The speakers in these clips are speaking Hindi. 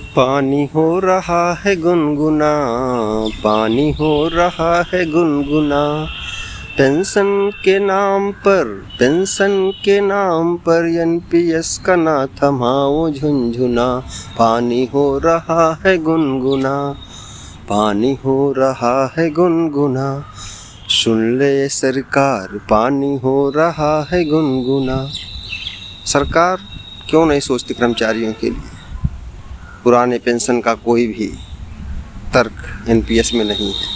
पानी हो रहा है गुनगुना, पानी हो रहा है गुनगुना, पेंशन के नाम पर, पेंशन के नाम पर एनपीएस का ना थमाओ झुनझुना। पानी हो रहा है गुनगुना, पानी हो रहा है गुनगुना, सुन ले सरकार पानी हो रहा है गुनगुना। सरकार क्यों नहीं सोचती कर्मचारियों के लिए? पुराने पेंशन का कोई भी तर्क एनपीएस में नहीं है।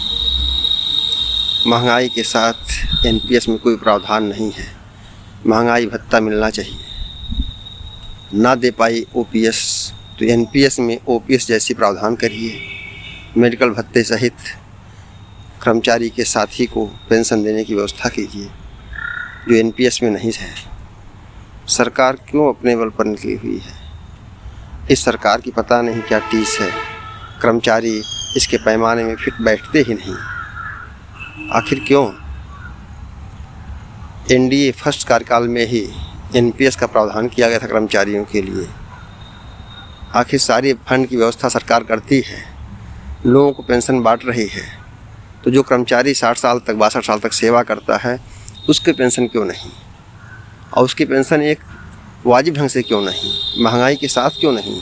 महंगाई के साथ एनपीएस में कोई प्रावधान नहीं है। महंगाई भत्ता मिलना चाहिए। ना दे पाई ओपीएस तो एनपीएस में ओपीएस जैसी प्रावधान करिए। मेडिकल भत्ते सहित कर्मचारी के साथी को पेंशन देने की व्यवस्था कीजिए जो एनपीएस में नहीं है। सरकार क्यों अपने बल पर निकली हुई है? इस सरकार की पता नहीं क्या टीस है। कर्मचारी इसके पैमाने में फिट बैठते ही नहीं। आखिर क्यों? एनडीए फर्स्ट कार्यकाल में ही एनपीएस का प्रावधान किया गया था कर्मचारियों के लिए। आखिर सारी फंड की व्यवस्था सरकार करती है, लोगों को पेंशन बांट रही है, तो जो कर्मचारी 60 साल तक 62 साल तक सेवा करता है उसके पेंशन क्यों नहीं? और उसकी पेंशन एक वाजिब ढंग से क्यों नहीं? महंगाई के साथ क्यों नहीं?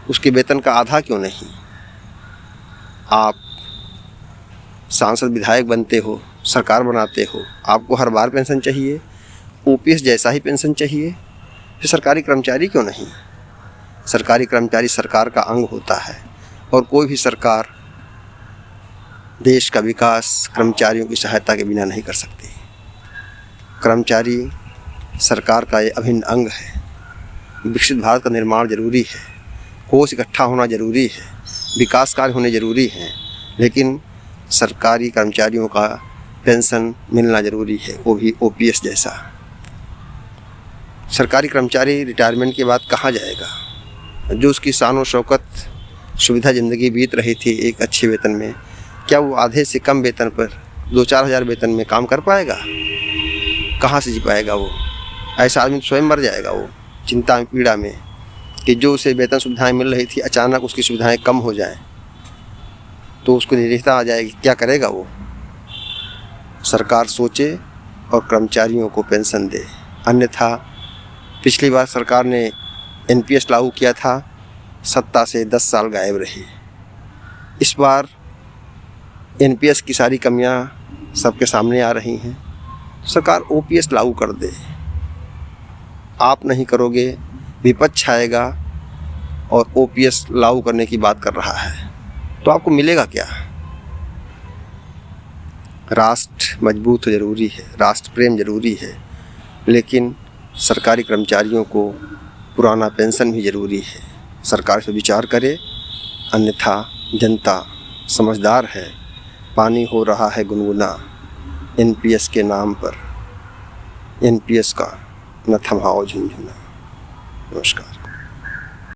उसके वेतन का आधा क्यों नहीं? आप सांसद विधायक बनते हो, सरकार बनाते हो, आपको हर बार पेंशन चाहिए, ओपीएस जैसा ही पेंशन चाहिए, फिर सरकारी कर्मचारी क्यों नहीं? सरकारी कर्मचारी सरकार का अंग होता है और कोई भी सरकार देश का विकास कर्मचारियों की सहायता के बिना नहीं कर सकती। कर्मचारी सरकार का ये अभिन्न अंग है। विकसित भारत का निर्माण जरूरी है, कोष इकट्ठा होना जरूरी है, विकास कार्य होने जरूरी हैं, लेकिन सरकारी कर्मचारियों का पेंशन मिलना जरूरी है, वो भी ओपीएस जैसा। सरकारी कर्मचारी रिटायरमेंट के बाद कहाँ जाएगा? जो उसकी शान और शौकत सुविधा ज़िंदगी बीत रही थी एक अच्छे वेतन में, क्या वो आधे से कम वेतन पर 2-4 हज़ार वेतन में काम कर पाएगा? कहाँ से जी पाएगा वो? ऐसा आदमी स्वयं मर जाएगा वो चिंता में, पीड़ा में, कि जो उसे वेतन सुविधाएं मिल रही थी अचानक उसकी सुविधाएं कम हो जाएं तो उसको निराशा आ जाएगी। क्या करेगा वो? सरकार सोचे और कर्मचारियों को पेंशन दे, अन्यथा पिछली बार सरकार ने एनपीएस लागू किया था, सत्ता से 10 साल गायब रही। इस बार एनपीएस की सारी कमियां सबके सामने आ रही हैं। सरकार ओपीएस लागू कर दे। आप नहीं करोगे, विपक्ष आएगा और ओपीएस लागू करने की बात कर रहा है, तो आपको मिलेगा क्या? राष्ट्र मजबूत जरूरी है, राष्ट्र प्रेम जरूरी है, लेकिन सरकारी कर्मचारियों को पुराना पेंशन भी जरूरी है। सरकार इस पर विचार करे, अन्यथा जनता समझदार है। पानी हो रहा है गुनगुना एनपीएस के नाम पर, एनपीएस का न थमाओ झुनझुना। नमस्कार।